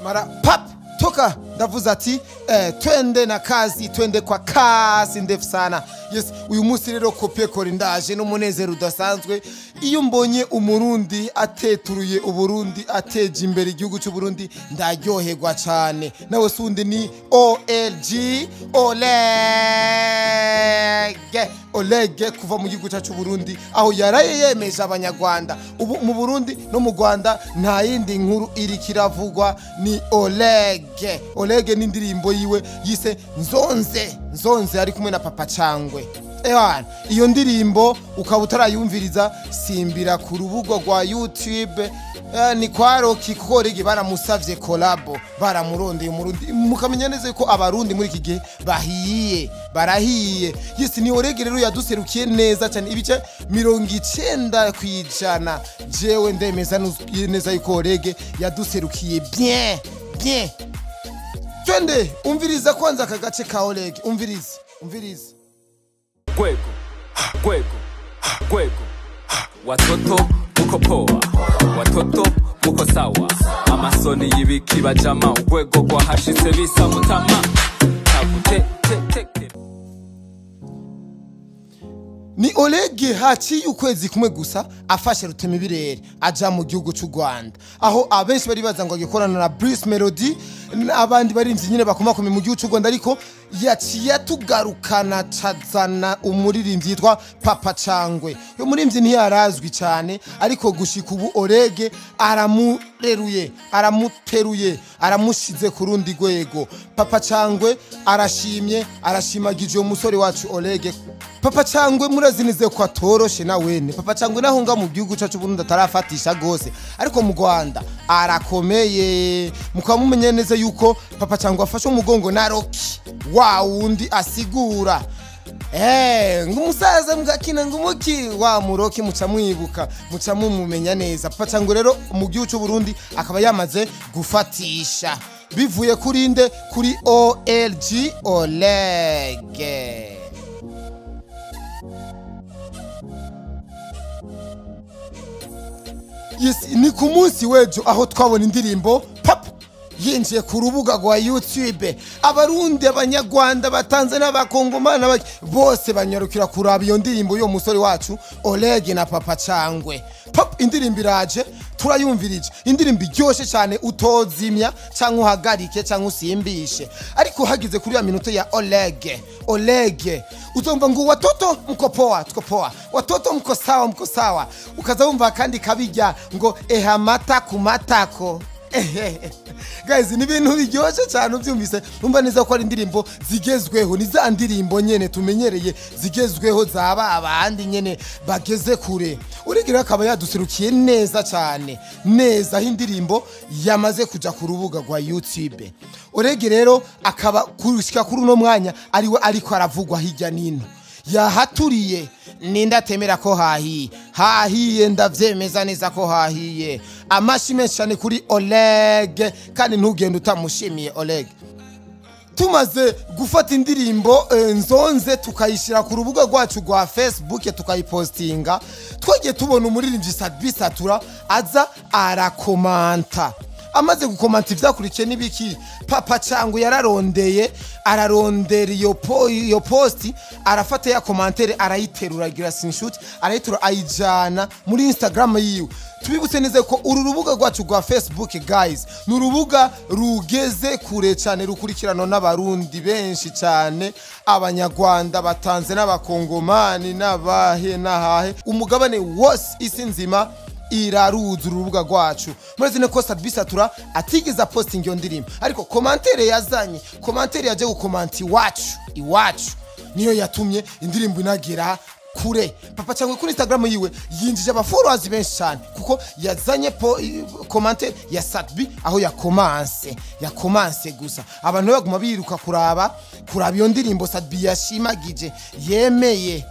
mara pap toka ndavuze ati twende na kazi, twende kwa kasi ndefu sana. Yes, uyu munsi rero kopie kora ndaje n'umunezero udasanzwe iyo mbonye umurundi ateturuye uburundi, ateje imbere igihugu cy'u Burundi, ndaryoherwa cyane. Nawe sundi ni OLG Olege kuva mu gihugu cy'u Burundi, aho yaraye yemeje abanyarwanda. Ubu mu Burundi no mu Rwanda nta yindi nkuru iri kiravugwa, ni Olege n'indirimbo yiwe yise Nzonze ari kumwe na Papa Cyangwe. Iyo ndirimbo ukaba utarayumviriza, simbira ku rubuga rwa YouTube ni kwa Roki, kuko Olege baramusavye collabo, baramurondeye umurundi, mukamenya neza ko abarundi muri iki gihe barahiye. Yes, ni Olege rero yaduserukiye neza cyane, ibice 90% jewe ndemeza neza yuko Olege yaduserukiye bien. Twende umviriza kwanza akagace ka Olege, umviriza. Gwego watoto muko poa, watoto muko sawa, amasoni y'ibiki bajama, ugwego gwa hashitse bisa mutama tabute. Ni Olege haciye ukwezi kumwe gusa afashe Rutemibirere aja mu gihugu cy'u Rwanda, aho abenshi bari baza ngo agikorana na Bruce Melody n'abandi barimvye nyine bakomakome mu gihugu cy'u Rwanda, ariko yaciye tugarukana cazana umuririmbyi yitwa Papa Cyangwe. Uyo muririmbyi ntiyarazwi cyane, ariko gushika ubu Olege aramuteruye, aramushize ku rundi rwego. Papa Cyangwe arashimagije umusore wacu Olege. Papa Cyangwe murazinize ko atoroshe na wene. Papa Cyangwe nahunga mu gihugu cyacu Burundi atarafatisha gose, ariko mu Rwanda arakomeye. Mukamumenye neza yuko Papa Cyangwe afashe umugongo na Roki wa wundi asigura ngumusaza mugakina ngumuki wa Muroki, muca mwibuka, muca mumumenya neza. Papa Cyangwe rero mu gihugu cy'u Burundi akaba yamaze gufatisha, bivuye kuri nde, kuri OLG Olege. Yes, ni ku munsi wejo aho twabona indirimbo pap yinjiye ku rubuga rwa YouTube. Abarundi, abanyarwanda, batanzania, abakongomana bose banyarukira kuraba iyo ndirimbo yo musore wacu Olege na Papa Cyangwe. Pap indirimbo iraje, turayumvirije. Indirimbo iryoshe cyane, utozimya cyangwa uhagarike cyangwa usimbishe, ariko hagize kuri ya minota ya Olege uzumva ngo watoto mko poa, watoto mko sawa, ukaza wumva kandi kabijya ngo ehamata kumatako. Guys, ni ibintu biryoshye cyane ubyumvise, umva neza ko ari indirimbo zigezweho, ni za ndirimbo nyene tumenyereye zigezweho zaba abandi nyene bageze kure. Urigera akaba yaduserukiye neza cyane, neza indirimbo yamaze kuja ku rubuga rwa YouTube. Olege rero akaba kurushika kuri uno mwanya ariwe ariko aravugwa hirya nino, yahaturiye. Ninda temera ko hahiye, ndavyemeza neza ko hahiye. Amashime cyane kuri Olege, kandi ntugende utamushimiye Olege. Tumaze gufata indirimbo Nzonze tukayishira ku rubuga rwacu rwa Facebook, tukayipostinga, twagiye tubona umuririmbyi Sadbisatura aza arakomanta. Amaze gukomanta ivyakurikiye nibiki, Papa Cyangwe yararondeye, ararondera iyo posti, arafata ya commentaire arayiterura, gira screenshot, arayitura ayijana muri Instagram yiwe. Tubibutse neza ko uru rubuga rwacu rwa Facebook guys, ni urubuga rugeze kure cyane, rukurikirana n'abarundi benshi cyane, abanyarwanda, batanze n'abakongomani n'abahe umugabane wose, isi nzima iraruza urubuga rwacu. Murezine ko Sadbisatura atigeza posting yo ndirimbo, ariko commentaire yazanye, commentaire yaje gukomanta iwacu niyo yatumye indirimbo inagera kure. Papa Cyangwe kuri Instagram yiwe yinjije abafollowers benshi cyane, kuko yazanye commentaire ya Sadbi aho yakomanse gusa. Abantu baguma biruka kuraba iyo ndirimbo Sadbi yashimagije yemeye.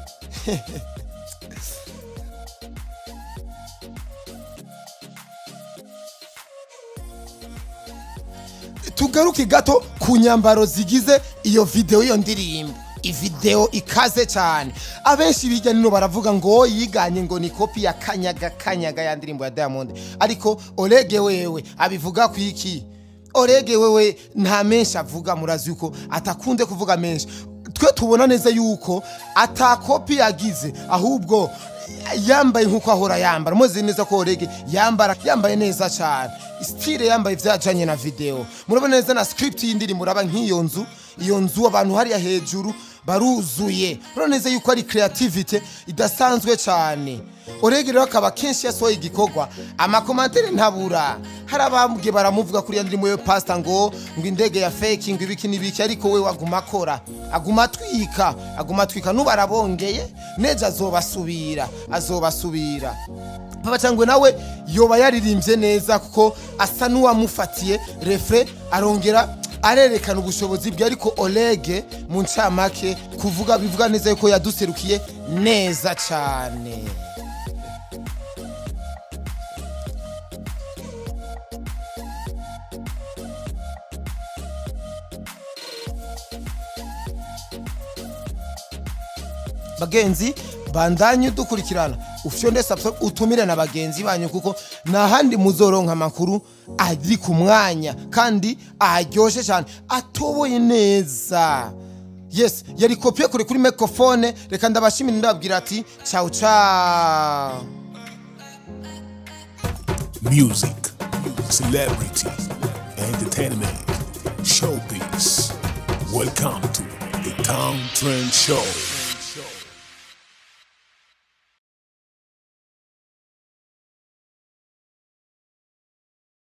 Tugaruke gato ku nyambaro zigize iyo video iyo ndirimbo. ivideo ikaze cyane. Abenshi bijya nino baravuga ngo yiganye ngo ni copy ya kanyaga ya ndirimbo ya Diamond, ariko Olege wewe abivuga ku iki? Olege wewe nta menshi avuga, murazi yuko atakunde kuvuga menshi. Twe tubona neza yuko atakopi yagize, ahubwo yambaye nkuko ahora yambara. Muzi neza ko Olege yambaye neza cyane, style yambaye vyajanye na video. Murabona neza na script y'indiri muraba nk'iyo nzu abantu hariya hejuru baruzuye. Murabona neza yuko ari creativity idasanzwe cyane. Olege rero akaba kenshi yasohoye igikorwa, amakomantere ntabura. Hari abambwe baramuvuga kuri ya ndimo yo pastor ngo indege ya fake ngo ibiki nibiki, ariko we waguma akora, aguma twika nubarabongeye neja azobasubira. Papa cyangwe nawe yoba yaririmbye neza kuko asa nuwamufatiye refre, arongera arerekana ubushobozi bwe, ariko Olege mu ncamake kuvuga bivuga neza yuko yaduserukiye neza cyane. Bagenzi bandanye dukurikirana, ufyonde subscribe, utumire na bagenzi banyu, kuko nahandi muzoronka amakuru ari ku mwanya kandi aryoshe cyane, atoboye neza. Yes, yari kopie kuri microphone. Reka ndabashimira ndababwira ati ciao ciao. Music, celebrity, entertainment, showbiz. Welcome to the Town Trend Show.